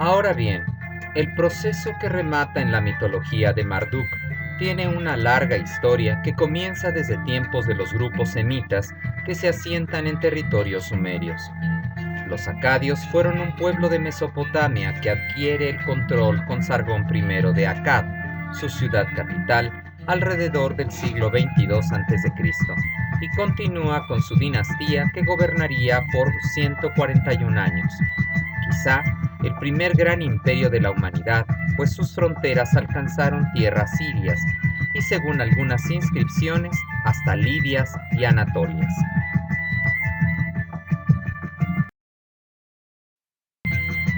Ahora bien, el proceso que remata en la mitología de Marduk tiene una larga historia que comienza desde tiempos de los grupos semitas que se asientan en territorios sumerios. Los acadios fueron un pueblo de Mesopotamia que adquiere el control con Sargón I de Akkad, su ciudad capital, alrededor del siglo XXII a.C., y continúa con su dinastía que gobernaría por 141 años. Quizá el primer gran imperio de la humanidad, pues sus fronteras alcanzaron tierras sirias y, según algunas inscripciones, hasta Lidias y Anatolias.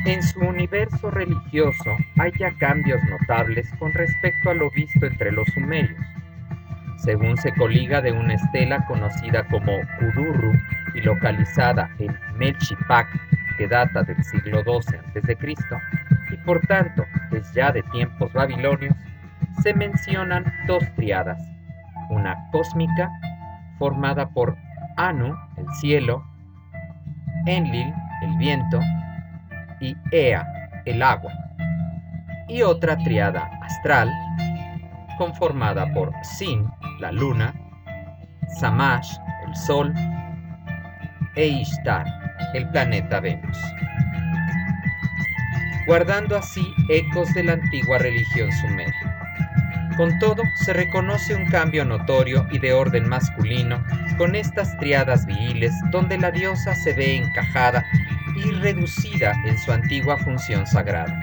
En su universo religioso hay ya cambios notables con respecto a lo visto entre los sumerios. Según se coliga de una estela conocida como Kudurru y localizada en Melchipaq, que data del siglo XII a.C., y por tanto es ya de tiempos babilonios, se mencionan dos tríadas, una cósmica, formada por Anu, el cielo, Enlil, el viento, y Ea, el agua, y otra tríada astral, conformada por Sin, la luna, Shamash, el sol, e Ishtar, el planeta Venus, guardando así ecos de la antigua religión sumeria. Con todo, se reconoce un cambio notorio y de orden masculino con estas tríadas viriles donde la diosa se ve encajada y reducida en su antigua función sagrada.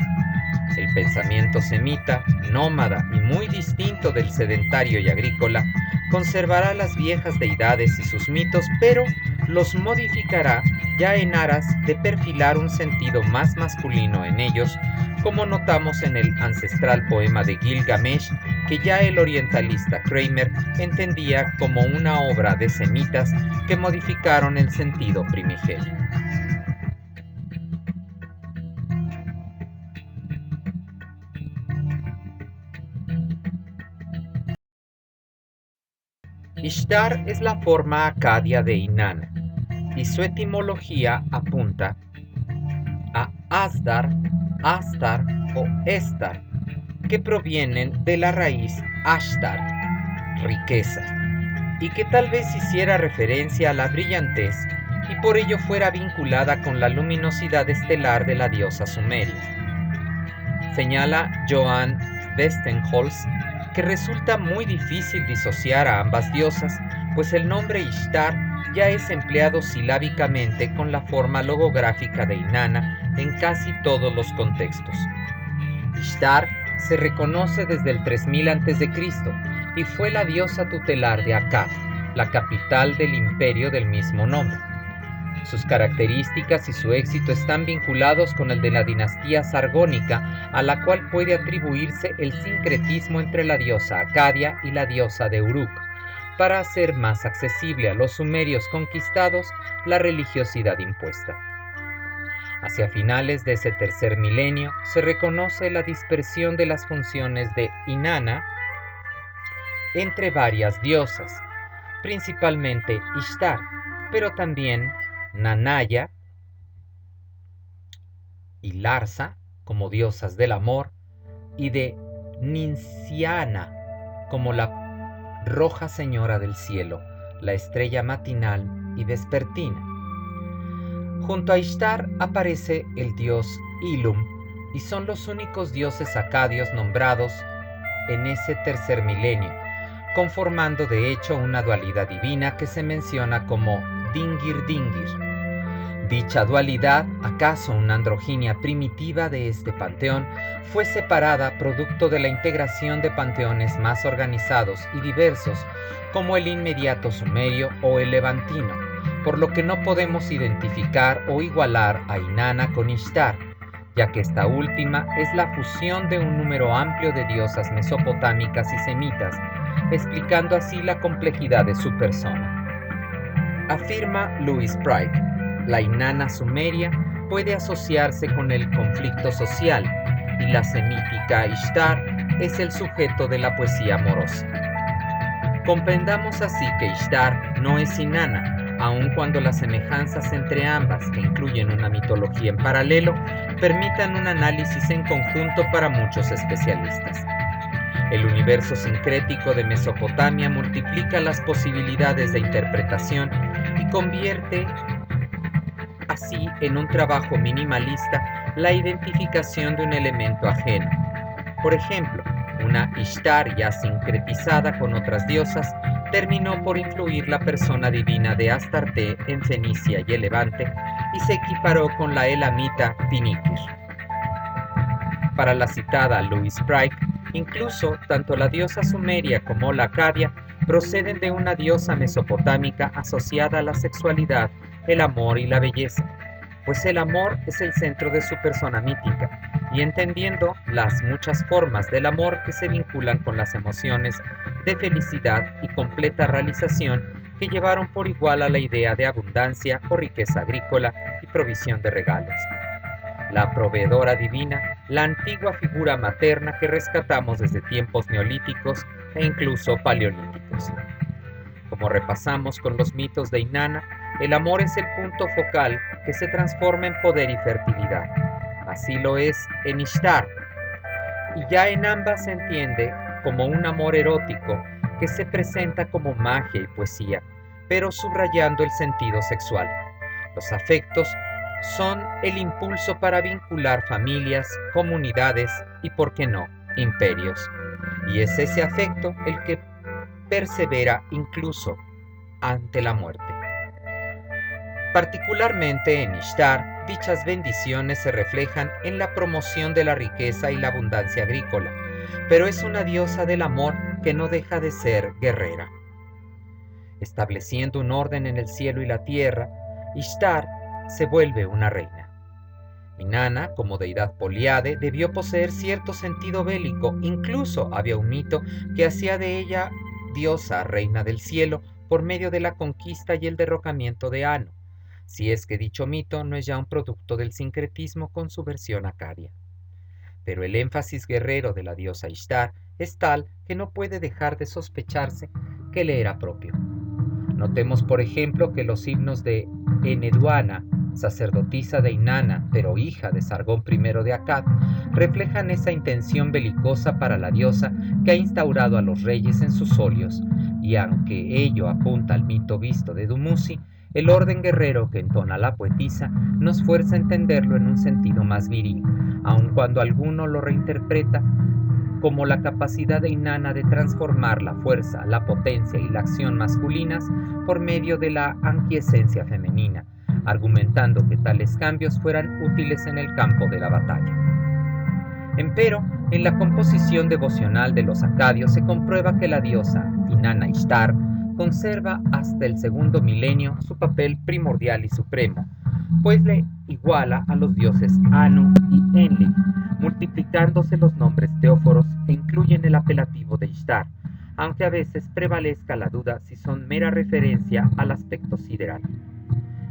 El pensamiento semita, nómada y muy distinto del sedentario y agrícola, conservará las viejas deidades y sus mitos, pero los modificará ya en aras de perfilar un sentido más masculino en ellos, como notamos en el ancestral poema de Gilgamesh, que ya el orientalista Kramer entendía como una obra de semitas que modificaron el sentido primigenio. Ishtar es la forma acadia de Inanna, y su etimología apunta a Asdar, Astar o Estar, que provienen de la raíz Ashtar, riqueza, y que tal vez hiciera referencia a la brillantez y por ello fuera vinculada con la luminosidad estelar de la diosa sumeria. Señala Johann Westenholz que resulta muy difícil disociar a ambas diosas, pues el nombre Ishtar ya es empleado silábicamente con la forma logográfica de Inanna en casi todos los contextos. Ishtar se reconoce desde el 3000 a.C. y fue la diosa tutelar de Akkad, la capital del imperio del mismo nombre. Sus características y su éxito están vinculados con el de la dinastía sargónica, a la cual puede atribuirse el sincretismo entre la diosa acadia y la diosa de Uruk, para hacer más accesible a los sumerios conquistados la religiosidad impuesta. Hacia finales de ese tercer milenio se reconoce la dispersión de las funciones de Inanna entre varias diosas, principalmente Ishtar, pero también Nanaya y Larsa como diosas del amor, y de Ninciana como la roja señora del cielo, la estrella matinal y vespertina. Junto a Ishtar aparece el dios Ilum, y son los únicos dioses acadios nombrados en ese tercer milenio, conformando de hecho una dualidad divina que se menciona como Dingir-Dingir. Dicha dualidad, acaso una androginia primitiva de este panteón, fue separada producto de la integración de panteones más organizados y diversos, como el inmediato sumerio o el levantino, por lo que no podemos identificar o igualar a Inanna con Ishtar, ya que esta última es la fusión de un número amplio de diosas mesopotámicas y semitas, explicando así la complejidad de su persona. Afirma Louis Pryke, la Inanna sumeria puede asociarse con el conflicto social y la semítica Ishtar es el sujeto de la poesía amorosa. Comprendamos así que Ishtar no es Inanna, aun cuando las semejanzas entre ambas, que incluyen una mitología en paralelo, permitan un análisis en conjunto para muchos especialistas. El universo sincrético de Mesopotamia multiplica las posibilidades de interpretación y convierte así en un trabajo minimalista la identificación de un elemento ajeno. Por ejemplo, una Ishtar ya sincretizada con otras diosas terminó por influir la persona divina de Astarte en Fenicia y el Levante y se equiparó con la elamita Piniquir. Para la citada Louise Pryke, incluso tanto la diosa sumeria como la acadia proceden de una diosa mesopotámica asociada a la sexualidad, el amor y la belleza, pues el amor es el centro de su persona mítica, y entendiendo las muchas formas del amor que se vinculan con las emociones de felicidad y completa realización que llevaron por igual a la idea de abundancia o riqueza agrícola y provisión de regalos. La proveedora divina, la antigua figura materna que rescatamos desde tiempos neolíticos e incluso paleolíticos. Como repasamos con los mitos de Inanna, el amor es el punto focal que se transforma en poder y fertilidad. Así lo es en Ishtar, y ya en ambas se entiende como un amor erótico que se presenta como magia y poesía, pero subrayando el sentido sexual. Los afectos son el impulso para vincular familias, comunidades y, por qué no, imperios. Y es ese afecto el que persevera incluso ante la muerte. Particularmente en Ishtar, dichas bendiciones se reflejan en la promoción de la riqueza y la abundancia agrícola, pero es una diosa del amor que no deja de ser guerrera. Estableciendo un orden en el cielo y la tierra, Ishtar se vuelve una reina. Inanna, como deidad poliade, debió poseer cierto sentido bélico, incluso había un mito que hacía de ella diosa reina del cielo por medio de la conquista y el derrocamiento de Anu, si es que dicho mito no es ya un producto del sincretismo con su versión acadia. Pero el énfasis guerrero de la diosa Ishtar es tal que no puede dejar de sospecharse que le era propio. Notemos, por ejemplo, que los himnos de Eneduana, sacerdotisa de Inanna, pero hija de Sargón I de Akkad, reflejan esa intención belicosa para la diosa que ha instaurado a los reyes en sus solios, y aunque ello apunta al mito visto de Dumuzi, el orden guerrero que entona la poetisa nos fuerza a entenderlo en un sentido más viril, aun cuando alguno lo reinterpreta como la capacidad de Inanna de transformar la fuerza, la potencia y la acción masculinas por medio de la anquiesencia femenina, argumentando que tales cambios fueran útiles en el campo de la batalla. Empero, en la composición devocional de los acadios se comprueba que la diosa Inanna Ishtar conserva hasta el segundo milenio su papel primordial y supremo, pues le iguala a los dioses Anu y Enlil, multiplicándose los nombres teóforos que incluyen el apelativo de Ishtar, aunque a veces prevalezca la duda si son mera referencia al aspecto sideral.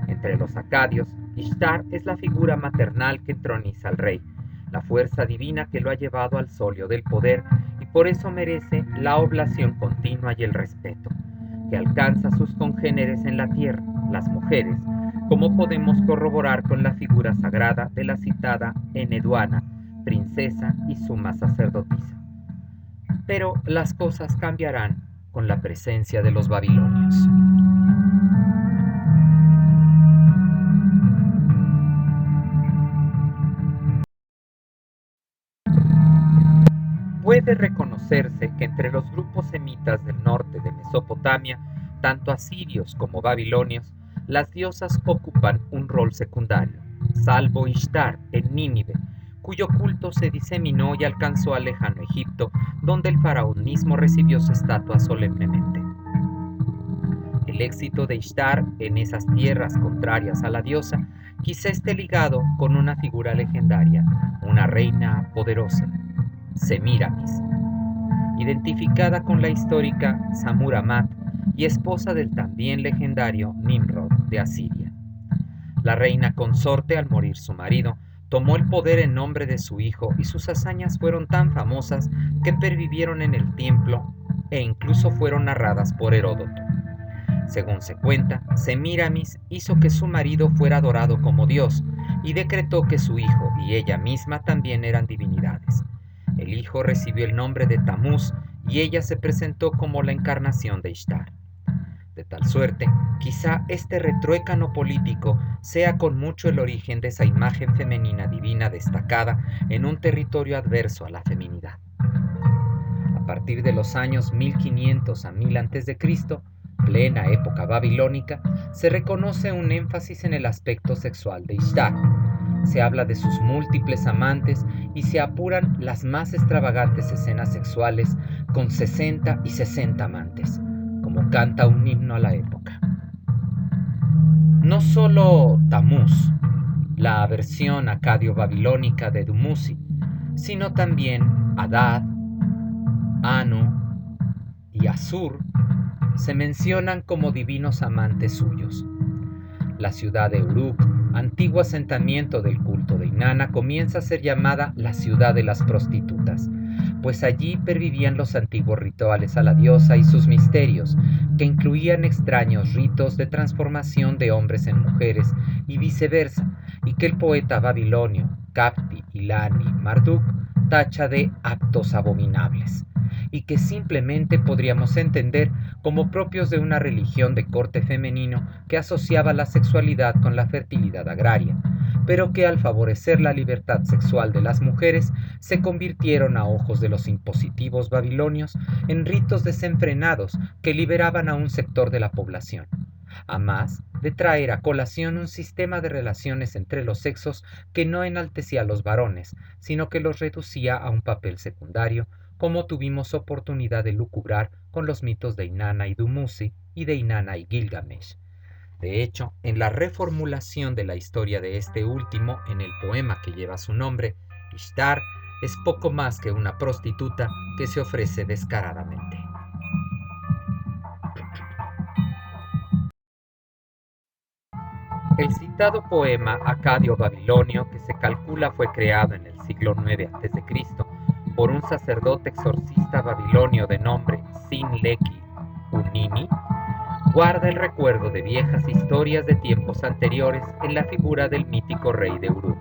Entre los acadios, Ishtar es la figura maternal que entroniza al rey, la fuerza divina que lo ha llevado al solio del poder y por eso merece la oblación continua y el respeto, que alcanza a sus congéneres en la tierra, las mujeres, como podemos corroborar con la figura sagrada de la citada Eneduana, princesa y suma sacerdotisa. Pero las cosas cambiarán con la presencia de los babilonios. Puede reconocerse que entre los grupos semitas del norte de Mesopotamia, tanto asirios como babilonios, las diosas ocupan un rol secundario, salvo Ishtar en Nínive, cuyo culto se diseminó y alcanzó al lejano Egipto, donde el faraón mismo recibió su estatua solemnemente. El éxito de Ishtar en esas tierras contrarias a la diosa quizá esté ligado con una figura legendaria, una reina poderosa, Semíramis, identificada con la histórica Samuramat y esposa del también legendario Nimrod de Asiria. La reina consorte, al morir su marido, tomó el poder en nombre de su hijo y sus hazañas fueron tan famosas que pervivieron en el templo e incluso fueron narradas por Heródoto. Según se cuenta, Semíramis hizo que su marido fuera adorado como dios y decretó que su hijo y ella misma también eran divinidades. El hijo recibió el nombre de Tamuz y ella se presentó como la encarnación de Ishtar. De tal suerte, quizá este retruécano político sea con mucho el origen de esa imagen femenina divina destacada en un territorio adverso a la feminidad. A partir de los años 1500 a 1000 a.C., plena época babilónica, se reconoce un énfasis en el aspecto sexual de Ishtar. Se habla de sus múltiples amantes y se apuran las más extravagantes escenas sexuales con 60 y 60 amantes, como canta un himno a la época. No solo Tamuz, la versión acadio-babilónica de Dumuzi, sino también Adad, Anu y Asur se mencionan como divinos amantes suyos. La ciudad de Uruk, antiguo asentamiento del culto de Inanna, comienza a ser llamada la ciudad de las prostitutas, pues allí pervivían los antiguos rituales a la diosa y sus misterios, que incluían extraños ritos de transformación de hombres en mujeres y viceversa, y que el poeta babilonio Capti Ilani Marduk tacha de actos abominables, y que simplemente podríamos entender como propios de una religión de corte femenino que asociaba la sexualidad con la fertilidad agraria, pero que al favorecer la libertad sexual de las mujeres se convirtieron a ojos de los impositivos babilonios en ritos desenfrenados que liberaban a un sector de la población, a más de traer a colación un sistema de relaciones entre los sexos que no enaltecía a los varones, sino que los reducía a un papel secundario, como tuvimos oportunidad de lucubrar con los mitos de Inanna y Dumuzi y de Inanna y Gilgamesh. De hecho, en la reformulación de la historia de este último, en el poema que lleva su nombre, Ishtar es poco más que una prostituta que se ofrece descaradamente. El citado poema acadio-babilonio, que se calcula fue creado en el siglo IX a.C. por un sacerdote exorcista babilonio de nombre Sinleki Unini, guarda el recuerdo de viejas historias de tiempos anteriores en la figura del mítico rey de Uruk,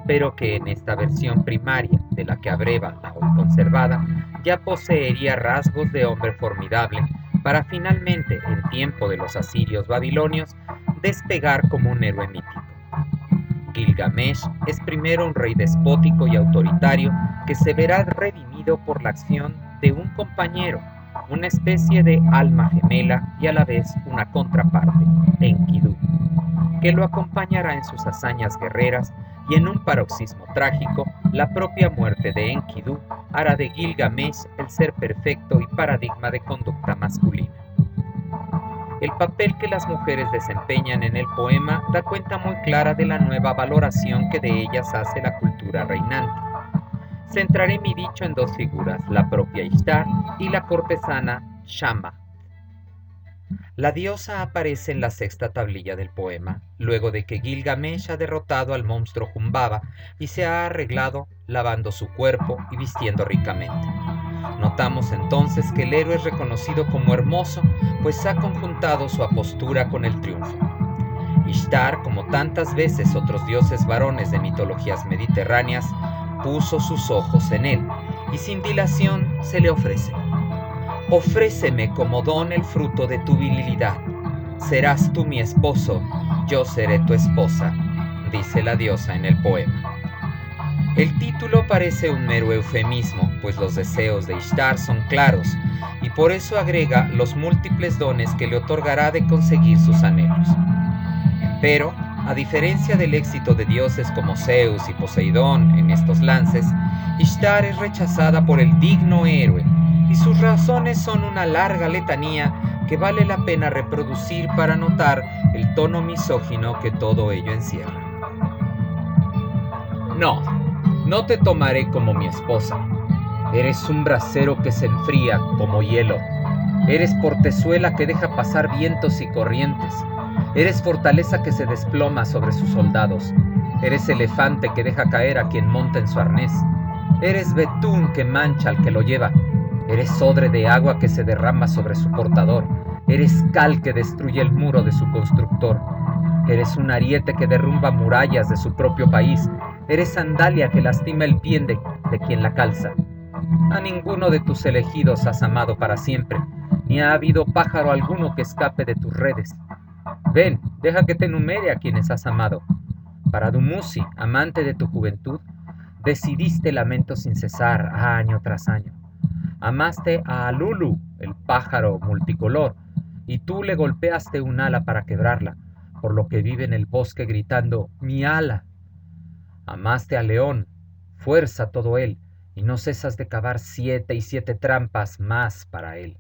pero que en esta versión primaria, de la que abreva la hoy conservada, ya poseería rasgos de hombre formidable, para finalmente, en tiempo de los asirios babilonios, despegar como un héroe mítico. Gilgamesh es primero un rey despótico y autoritario que se verá redimido por la acción de un compañero, una especie de alma gemela y a la vez una contraparte, Enkidu, que lo acompañará en sus hazañas guerreras, y en un paroxismo trágico, la propia muerte de Enkidu hará de Gilgamesh el ser perfecto y paradigma de conducta masculina. El papel que las mujeres desempeñan en el poema da cuenta muy clara de la nueva valoración que de ellas hace la cultura reinante. Centraré mi dicho en dos figuras, la propia Ishtar y la cortesana Shama. La diosa aparece en la sexta tablilla del poema, luego de que Gilgamesh ha derrotado al monstruo Humbaba y se ha arreglado lavando su cuerpo y vistiendo ricamente. Notamos entonces que el héroe es reconocido como hermoso, pues ha conjuntado su apostura con el triunfo. Ishtar, como tantas veces otros dioses varones de mitologías mediterráneas, puso sus ojos en él, y sin dilación se le ofrece. Ofréceme como don el fruto de tu virilidad. Serás tú mi esposo, yo seré tu esposa, dice la diosa en el poema. El título parece un mero eufemismo, pues los deseos de Ishtar son claros, y por eso agrega los múltiples dones que le otorgará de conseguir sus anhelos. Pero, a diferencia del éxito de dioses como Zeus y Poseidón en estos lances, Ishtar es rechazada por el digno héroe, y sus razones son una larga letanía que vale la pena reproducir para notar el tono misógino que todo ello encierra. No te tomaré como mi esposa. Eres un brasero que se enfría como hielo. Eres portezuela que deja pasar vientos y corrientes. Eres fortaleza que se desploma sobre sus soldados. Eres elefante que deja caer a quien monta en su arnés. Eres betún que mancha al que lo lleva. Eres odre de agua que se derrama sobre su portador. Eres cal que destruye el muro de su constructor. Eres un ariete que derrumba murallas de su propio país. Eres sandalia que lastima el pie de quien la calza. A ninguno de tus elegidos has amado para siempre, ni ha habido pájaro alguno que escape de tus redes. Ven, deja que te enumere a quienes has amado. Para Dumuzi, amante de tu juventud, decidiste lamento sin cesar, año tras año. Amaste a Alulu, el pájaro multicolor, y tú le golpeaste un ala para quebrarla, por lo que vive en el bosque gritando, ¡mi ala! Amaste a León, fuerza todo él, y no cesas de cavar 7 y 7 trampas más para él.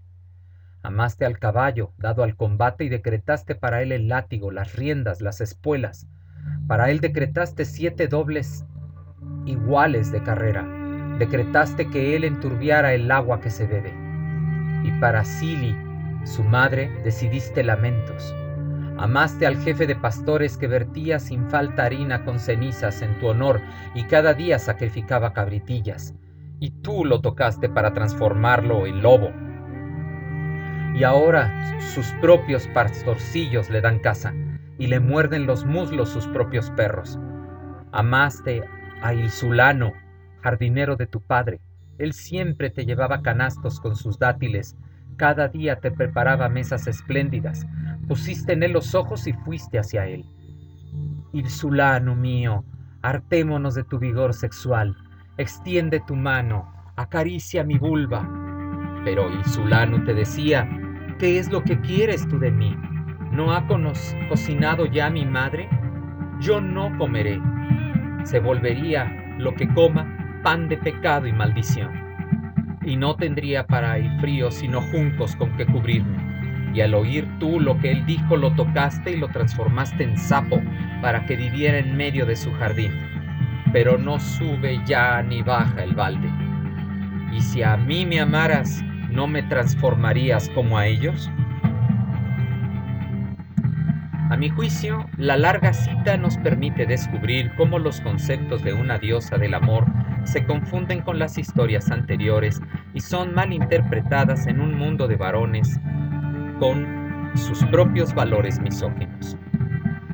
Amaste al caballo, dado al combate, y decretaste para él el látigo, las riendas, las espuelas. Para él decretaste 7 dobles iguales de carrera. Decretaste que él enturbiara el agua que se bebe. Y para Sili, su madre, decidiste lamentos. Amaste al jefe de pastores que vertía sin falta harina con cenizas en tu honor y cada día sacrificaba cabritillas. Y tú lo tocaste para transformarlo en lobo. Y ahora sus propios pastorcillos le dan caza y le muerden los muslos sus propios perros. Amaste a Ilsulano, jardinero de tu padre. Él siempre te llevaba canastos con sus dátiles. Cada día te preparaba mesas espléndidas. Pusiste en él los ojos y fuiste hacia él. Ilsulano mío, hartémonos de tu vigor sexual. Extiende tu mano, acaricia mi vulva. Pero Ilsulano te decía, ¿qué es lo que quieres tú de mí? ¿No ha cocinado ya mi madre? Yo no comeré. Se volvería lo que coma pan de pecado y maldición. Y no tendría para el frío sino juncos con que cubrirme. Y al oír tú lo que él dijo, lo tocaste y lo transformaste en sapo para que viviera en medio de su jardín. Pero no sube ya ni baja el balde. Y si a mí me amaras, ¿no me transformarías como a ellos? A mi juicio, la larga cita nos permite descubrir cómo los conceptos de una diosa del amor se confunden con las historias anteriores y son mal interpretadas en un mundo de varones con sus propios valores misóginos.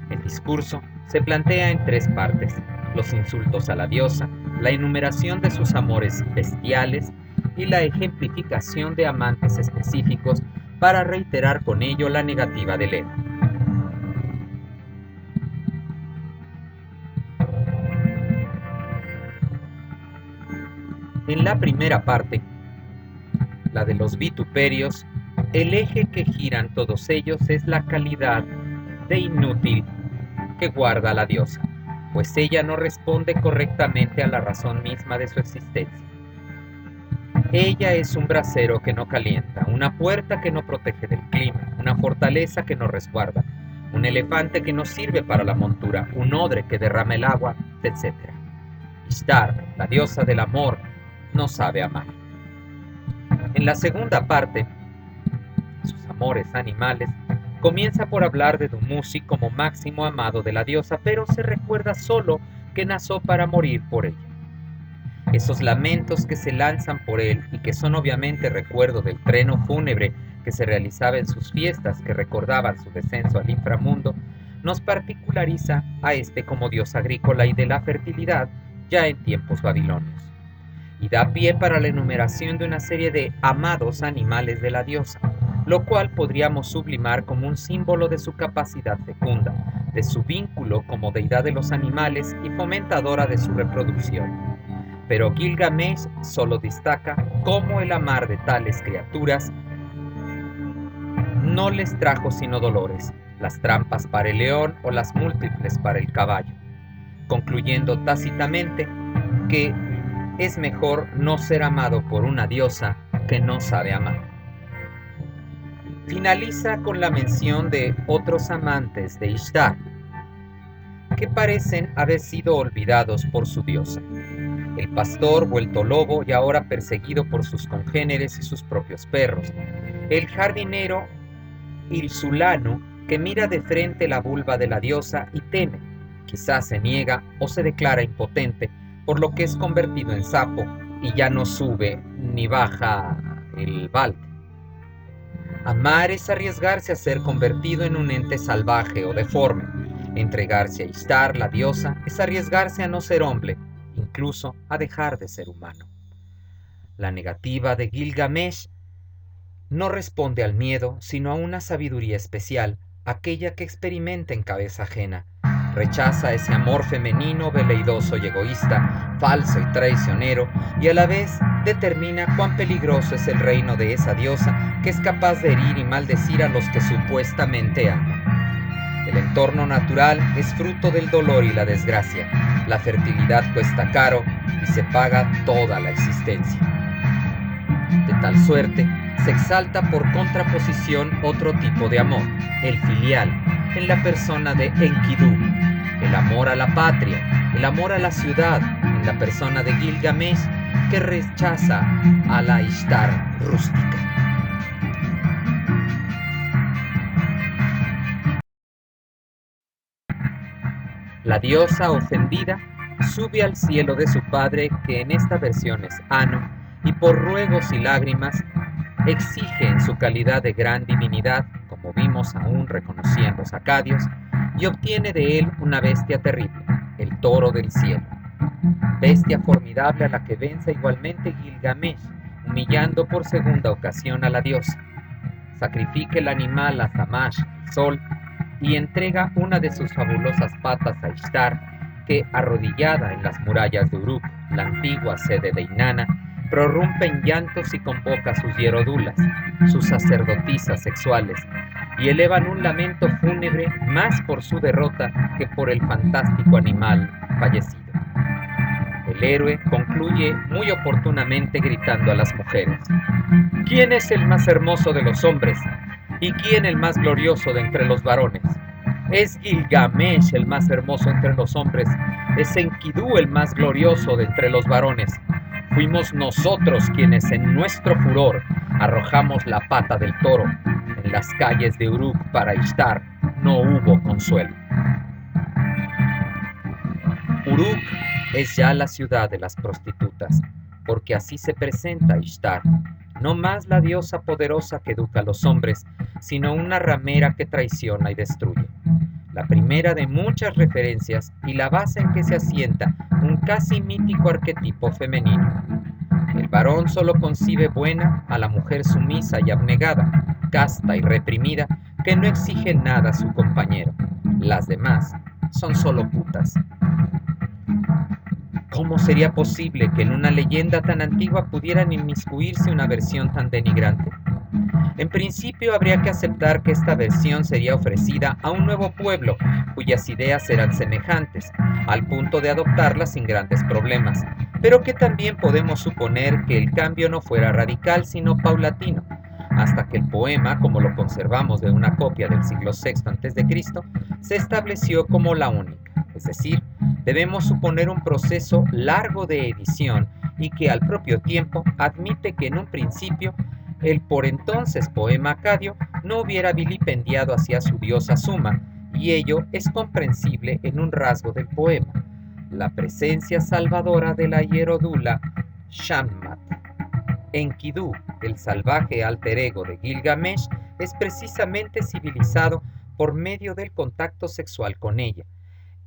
El discurso se plantea en 3 partes: los insultos a la diosa, la enumeración de sus amores bestiales y la ejemplificación de amantes específicos para reiterar con ello la negativa de Leda. En la primera parte, la de los vituperios, el eje que giran todos ellos es la calidad de inútil que guarda la diosa, pues ella no responde correctamente a la razón misma de su existencia. Ella es un brasero que no calienta, una puerta que no protege del clima, una fortaleza que no resguarda, un elefante que no sirve para la montura, un odre que derrama el agua, etc. Ishtar, la diosa del amor, no sabe amar. En la segunda parte, sus amores animales, comienza por hablar de Dumuzi como máximo amado de la diosa, pero se recuerda solo que nació para morir por ella. Esos lamentos que se lanzan por él y que son obviamente recuerdo del treno fúnebre que se realizaba en sus fiestas que recordaban su descenso al inframundo, nos particulariza a este como dios agrícola y de la fertilidad ya en tiempos babilonios, y da pie para la enumeración de una serie de amados animales de la diosa, lo cual podríamos sublimar como un símbolo de su capacidad fecunda, de su vínculo como deidad de los animales y fomentadora de su reproducción. Pero Gilgamesh solo destaca cómo el amar de tales criaturas no les trajo sino dolores, las trampas para el león o las múltiples para el caballo, concluyendo tácitamente que es mejor no ser amado por una diosa que no sabe amar. Finaliza con la mención de otros amantes de Ishtar, que parecen haber sido olvidados por su diosa. El pastor vuelto lobo y ahora perseguido por sus congéneres y sus propios perros. El jardinero Ilsulano que mira de frente la vulva de la diosa y teme, quizás se niega o se declara impotente, por lo que es convertido en sapo y ya no sube ni baja el balde. Amar es arriesgarse a ser convertido en un ente salvaje o deforme. Entregarse a Ishtar, la diosa, es arriesgarse a no ser hombre, incluso a dejar de ser humano. La negativa de Gilgamesh no responde al miedo, sino a una sabiduría especial, aquella que experimenta en cabeza ajena. Rechaza ese amor femenino, veleidoso y egoísta, falso y traicionero, y a la vez determina cuán peligroso es el reino de esa diosa que es capaz de herir y maldecir a los que supuestamente ama. El entorno natural es fruto del dolor y la desgracia. La fertilidad cuesta caro y se paga toda la existencia. De tal suerte, se exalta por contraposición otro tipo de amor, el filial, en la persona de Enkidu, el amor a la patria, el amor a la ciudad, en la persona de Gilgamesh, que rechaza a la Ishtar rústica. La diosa ofendida sube al cielo de su padre, que en esta versión es Anu, y por ruegos y lágrimas exige en su calidad de gran divinidad, como vimos aún reconocían los acadios, y obtiene de él una bestia terrible, el toro del cielo. Bestia formidable a la que vence igualmente Gilgamesh, humillando por segunda ocasión a la diosa. Sacrifica el animal a Shamash, el sol, y entrega una de sus fabulosas patas a Ishtar, que, arrodillada en las murallas de Uruk, la antigua sede de Inanna, prorrumpe en llantos y convoca a sus hierodulas, sus sacerdotisas sexuales, y elevan un lamento fúnebre más por su derrota que por el fantástico animal fallecido. El héroe concluye muy oportunamente gritando a las mujeres: ¿quién es el más hermoso de los hombres? ¿Y quién el más glorioso de entre los varones? Es Gilgamesh el más hermoso entre los hombres, es Enkidu el más glorioso de entre los varones. Fuimos nosotros quienes en nuestro furor arrojamos la pata del toro. En las calles de Uruk para Ishtar no hubo consuelo. Uruk es ya la ciudad de las prostitutas, porque así se presenta Ishtar, no más la diosa poderosa que educa a los hombres, sino una ramera que traiciona y destruye. La primera de muchas referencias y la base en que se asienta un casi mítico arquetipo femenino. El varón solo concibe buena a la mujer sumisa y abnegada, casta y reprimida, que no exige nada a su compañero. Las demás son solo putas. ¿Cómo sería posible que en una leyenda tan antigua pudieran inmiscuirse una versión tan denigrante? En principio habría que aceptar que esta versión sería ofrecida a un nuevo pueblo cuyas ideas eran semejantes, al punto de adoptarlas sin grandes problemas, pero que también podemos suponer que el cambio no fuera radical sino paulatino, hasta que el poema, como lo conservamos de una copia del siglo VI a.C., se estableció como la única, es decir, debemos suponer un proceso largo de edición y que al propio tiempo admite que en un principio el por entonces poema acadio no hubiera vilipendiado hacia su diosa Suma, y ello es comprensible en un rasgo del poema, la presencia salvadora de la hierodula Shammat. Enkidu, el salvaje alter ego de Gilgamesh, es precisamente civilizado por medio del contacto sexual con ella,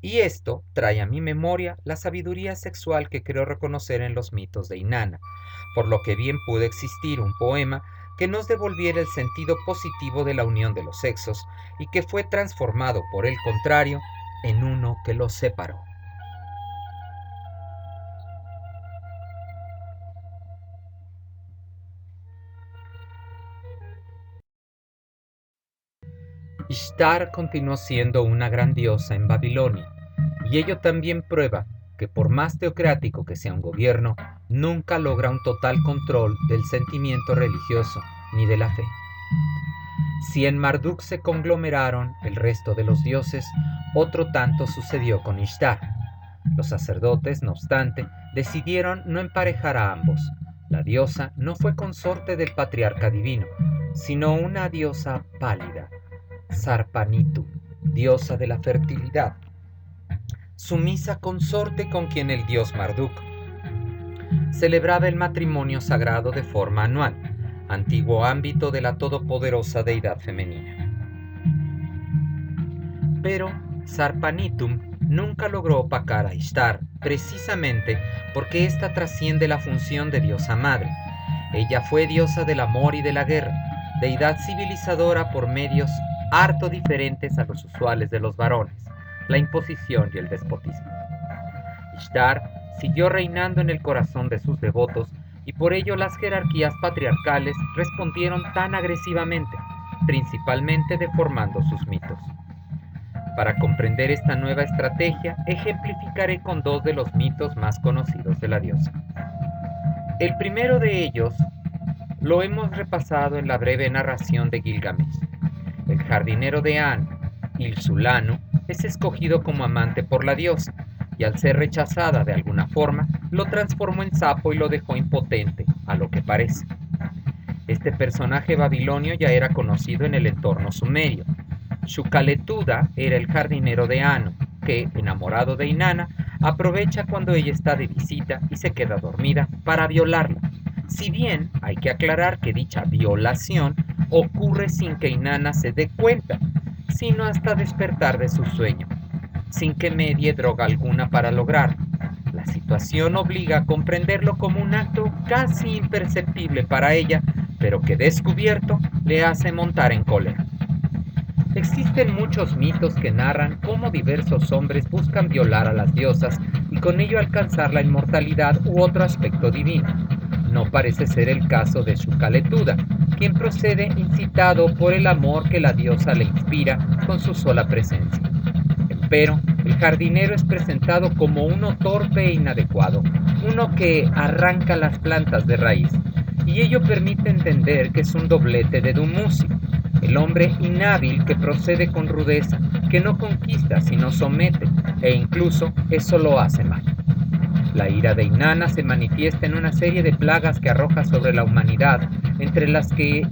y esto trae a mi memoria la sabiduría sexual que creo reconocer en los mitos de Inanna, por lo que bien pudo existir un poema que nos devolviera el sentido positivo de la unión de los sexos y que fue transformado, por el contrario, en uno que los separó. Ishtar continuó siendo una gran diosa en Babilonia, y ello también prueba que por más teocrático que sea un gobierno, nunca logra un total control del sentimiento religioso ni de la fe. Si en Marduk se conglomeraron el resto de los dioses, otro tanto sucedió con Ishtar. Los sacerdotes, no obstante, decidieron no emparejar a ambos. La diosa no fue consorte del patriarca divino, sino una diosa pálida, Sarpanitu, diosa de la fertilidad, sumisa consorte con quien el dios Marduk celebraba el matrimonio sagrado de forma anual, antiguo ámbito de la todopoderosa deidad femenina. Pero Sarpanitum nunca logró opacar a Ishtar, precisamente porque ésta trasciende la función de diosa madre. Ella fue diosa del amor y de la guerra, deidad civilizadora por medios harto diferentes a los usuales de los varones, la imposición y el despotismo. Ishtar siguió reinando en el corazón de sus devotos y por ello las jerarquías patriarcales respondieron tan agresivamente, principalmente deformando sus mitos. Para comprender esta nueva estrategia, ejemplificaré con dos de los mitos más conocidos de la diosa. El primero de ellos lo hemos repasado en la breve narración de Gilgamesh. El jardinero de An, Ilsulanu, es escogido como amante por la diosa, y al ser rechazada de alguna forma, lo transformó en sapo y lo dejó impotente, a lo que parece. Este personaje babilonio ya era conocido en el entorno sumerio. Shukaletuda era el jardinero de Anu, que, enamorado de Inanna, aprovecha cuando ella está de visita y se queda dormida para violarla. Si bien hay que aclarar que dicha violación ocurre sin que Inanna se dé cuenta, sino hasta despertar de su sueño, sin que medie droga alguna para lograrlo. La situación obliga a comprenderlo como un acto casi imperceptible para ella, pero que descubierto le hace montar en cólera. Existen muchos mitos que narran cómo diversos hombres buscan violar a las diosas y con ello alcanzar la inmortalidad u otro aspecto divino. No parece ser el caso de Shukaletuda, quien procede incitado por el amor que la diosa le inspira con su sola presencia. Empero, el jardinero es presentado como uno torpe e inadecuado, uno que arranca las plantas de raíz, y ello permite entender que es un doblete de Dumuzi, el hombre inhábil que procede con rudeza, que no conquista sino somete, e incluso eso lo hace mal. La ira de Inanna se manifiesta en una serie de plagas que arroja sobre la humanidad, entre las que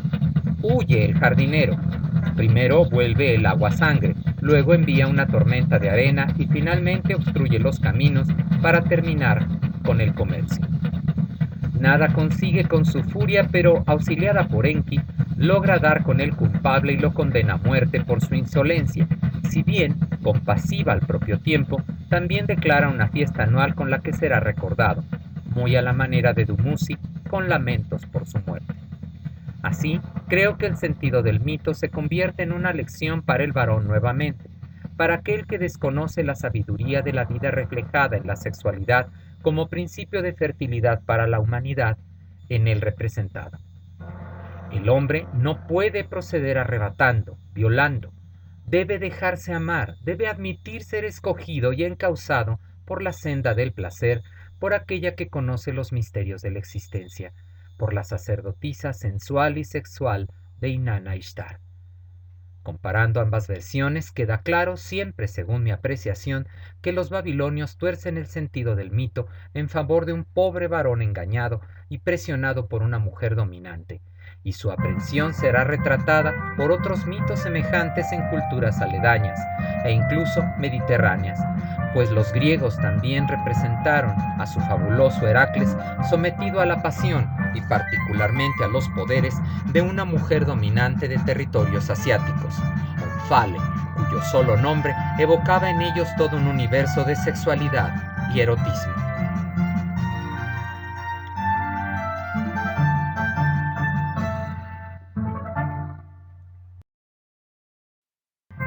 huye el jardinero. Primero vuelve el agua sangre, luego envía una tormenta de arena y finalmente obstruye los caminos para terminar con el comercio. Nada consigue con su furia, pero auxiliada por Enki, logra dar con el culpable y lo condena a muerte por su insolencia. Si bien, compasiva al propio tiempo, también declara una fiesta anual con la que será recordado, muy a la manera de Dumuzi, con lamentos por su muerte. Así, creo que el sentido del mito se convierte en una lección para el varón nuevamente, para aquel que desconoce la sabiduría de la vida reflejada en la sexualidad como principio de fertilidad para la humanidad en él representada. El hombre no puede proceder arrebatando, violando. Debe dejarse amar, debe admitir ser escogido y encauzado por la senda del placer, por aquella que conoce los misterios de la existencia, por la sacerdotisa sensual y sexual de Inanna Ishtar. Comparando ambas versiones, queda claro, siempre según mi apreciación, que los babilonios tuercen el sentido del mito en favor de un pobre varón engañado y presionado por una mujer dominante, y su aprehensión será retratada por otros mitos semejantes en culturas aledañas e incluso mediterráneas, pues los griegos también representaron a su fabuloso Heracles sometido a la pasión y particularmente a los poderes de una mujer dominante de territorios asiáticos, Omphale, cuyo solo nombre evocaba en ellos todo un universo de sexualidad y erotismo.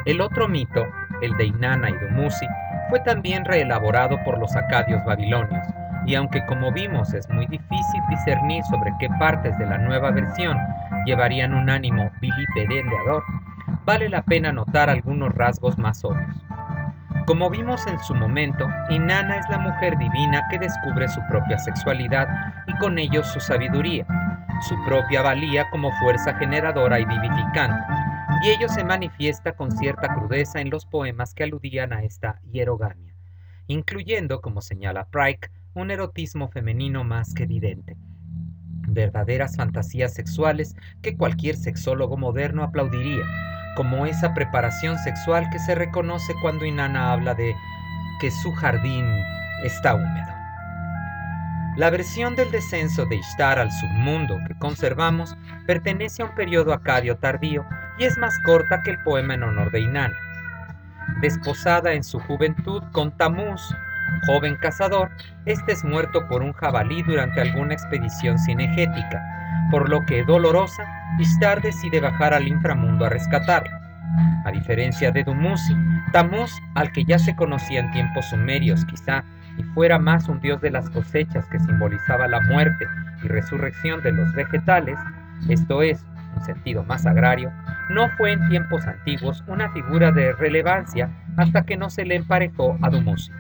El otro mito, el de Inanna y Dumuzi, fue también reelaborado por los acadios babilonios, y aunque como vimos es muy difícil discernir sobre qué partes de la nueva versión llevarían un ánimo vilipendiador, vale la pena notar algunos rasgos más obvios. Como vimos en su momento, Inanna es la mujer divina que descubre su propia sexualidad y con ello su sabiduría, su propia valía como fuerza generadora y vivificante, y ello se manifiesta con cierta crudeza en los poemas que aludían a esta hierogamia, incluyendo, como señala Pryke, un erotismo femenino más que evidente. Verdaderas fantasías sexuales que cualquier sexólogo moderno aplaudiría, como esa preparación sexual que se reconoce cuando Inanna habla de que su jardín está húmedo. La versión del descenso de Ishtar al submundo que conservamos pertenece a un periodo acadio tardío y es más corta que el poema en honor de Inanna. Desposada en su juventud con Tamuz, joven cazador, este es muerto por un jabalí durante alguna expedición cinegética, por lo que, dolorosa, Ishtar decide bajar al inframundo a rescatarlo. A diferencia de Dumuzi, Tamuz, al que ya se conocía en tiempos sumerios quizá, y fuera más un dios de las cosechas que simbolizaba la muerte y resurrección de los vegetales, esto es, un sentido más agrario, no fue en tiempos antiguos una figura de relevancia hasta que no se le emparejó a Dumuzi.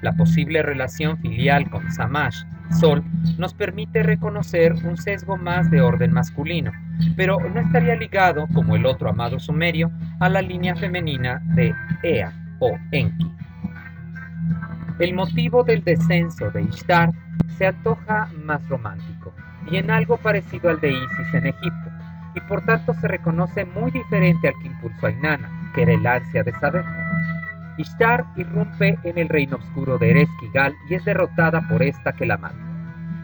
La posible relación filial con Shamash, Sol, nos permite reconocer un sesgo más de orden masculino, pero no estaría ligado, como el otro amado sumerio, a la línea femenina de Ea o Enki. El motivo del descenso de Ishtar se antoja más romántico y en algo parecido al de Isis en Egipto, y por tanto se reconoce muy diferente al que impulsó a Inanna, que era el ansia de saber. Ishtar irrumpe en el reino oscuro de Ereshkigal y es derrotada por esta que la mata.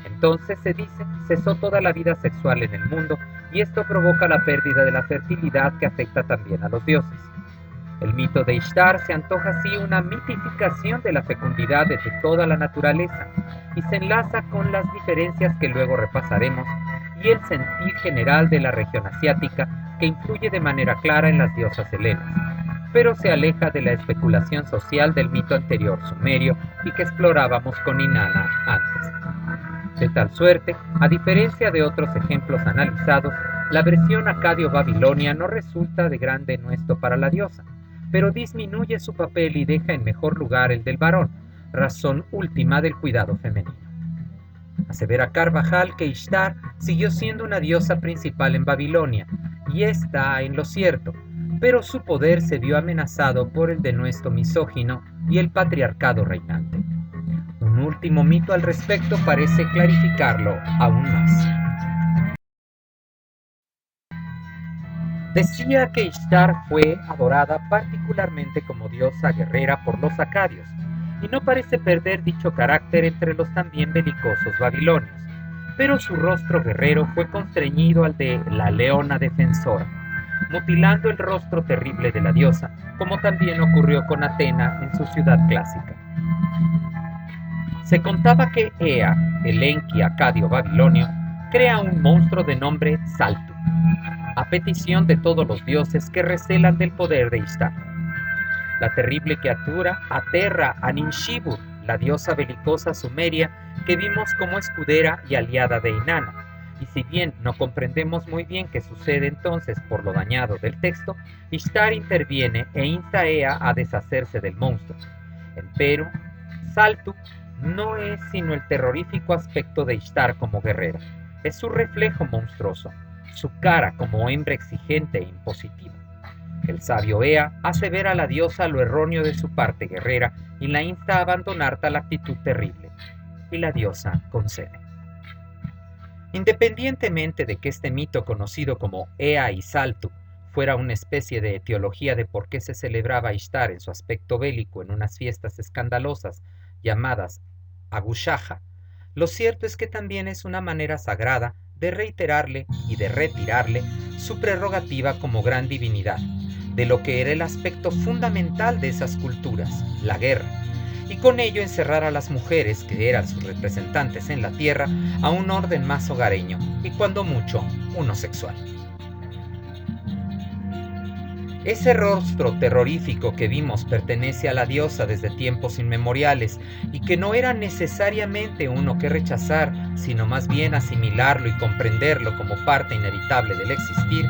Entonces, se dice, cesó toda la vida sexual en el mundo y esto provoca la pérdida de la fertilidad que afecta también a los dioses. El mito de Ishtar se antoja así una mitificación de la fecundidad de toda la naturaleza y se enlaza con las diferencias que luego repasaremos y el sentir general de la región asiática que influye de manera clara en las diosas helenas, pero se aleja de la especulación social del mito anterior sumerio y que explorábamos con Inanna antes. De tal suerte, a diferencia de otros ejemplos analizados, la versión acadio-babilonia no resulta de gran denuesto para la diosa, pero disminuye su papel y deja en mejor lugar el del varón, razón última del cuidado femenino. Asevera Carvajal que Ishtar siguió siendo una diosa principal en Babilonia, y está en lo cierto, pero su poder se vio amenazado por el denuesto misógino y el patriarcado reinante. Un último mito al respecto parece clarificarlo aún más. Decía que Ishtar fue adorada particularmente como diosa guerrera por los acadios, y no parece perder dicho carácter entre los también belicosos babilonios, pero su rostro guerrero fue constreñido al de la leona defensora, mutilando el rostro terrible de la diosa, como también ocurrió con Atena en su ciudad clásica. Se contaba que Ea, el Enki acadio babilonio, crea un monstruo de nombre Saltu, a petición de todos los dioses que recelan del poder de Ishtar. La terrible criatura aterra a Ninshibur, la diosa belicosa sumeria que vimos como escudera y aliada de Inanna, y si bien no comprendemos muy bien qué sucede entonces por lo dañado del texto, Ishtar interviene e insta a Ea a deshacerse del monstruo. Empero, Saltu no es sino el terrorífico aspecto de Ishtar como guerrera, es su reflejo monstruoso, su cara como hembra exigente e impositiva. El sabio Ea hace ver a la diosa lo erróneo de su parte guerrera y la insta a abandonar tal actitud terrible, y la diosa concede. Independientemente de que este mito conocido como Ea y Saltu fuera una especie de etiología de por qué se celebraba Ishtar en su aspecto bélico en unas fiestas escandalosas llamadas Agushaja, lo cierto es que también es una manera sagrada de reiterarle y de retirarle su prerrogativa como gran divinidad, de lo que era el aspecto fundamental de esas culturas, la guerra, y con ello encerrar a las mujeres, que eran sus representantes en la tierra, a un orden más hogareño y cuando mucho, uno sexual. Ese rostro terrorífico que vimos pertenece a la diosa desde tiempos inmemoriales y que no era necesariamente uno que rechazar, sino más bien asimilarlo y comprenderlo como parte inevitable del existir,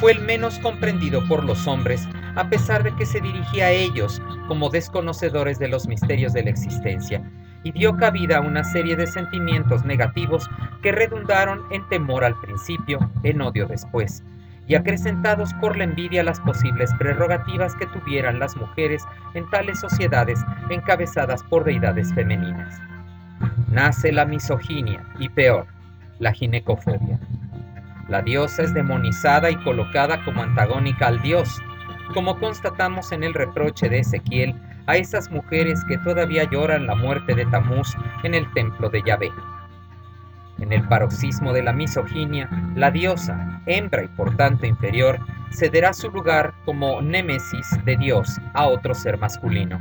fue el menos comprendido por los hombres, a pesar de que se dirigía a ellos como desconocedores de los misterios de la existencia, y dio cabida a una serie de sentimientos negativos que redundaron en temor al principio, en odio después, y acrecentados por la envidia a las posibles prerrogativas que tuvieran las mujeres en tales sociedades encabezadas por deidades femeninas. Nace la misoginia y peor, la ginecofobia. La diosa es demonizada y colocada como antagónica al dios, como constatamos en el reproche de Ezequiel a esas mujeres que todavía lloran la muerte de Tamuz en el templo de Yahvé. En el paroxismo de la misoginia, la diosa, hembra y por tanto inferior, cederá su lugar como némesis de Dios a otro ser masculino,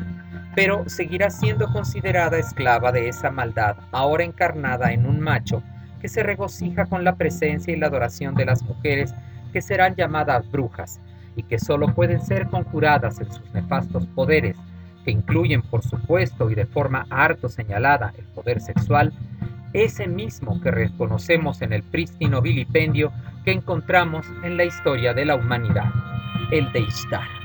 pero seguirá siendo considerada esclava de esa maldad ahora encarnada en un macho que se regocija con la presencia y la adoración de las mujeres que serán llamadas brujas y que solo pueden ser conjuradas en sus nefastos poderes, que incluyen por supuesto y de forma harto señalada el poder sexual, ese mismo que reconocemos en el prístino vilipendio que encontramos en la historia de la humanidad, el de Ishtar.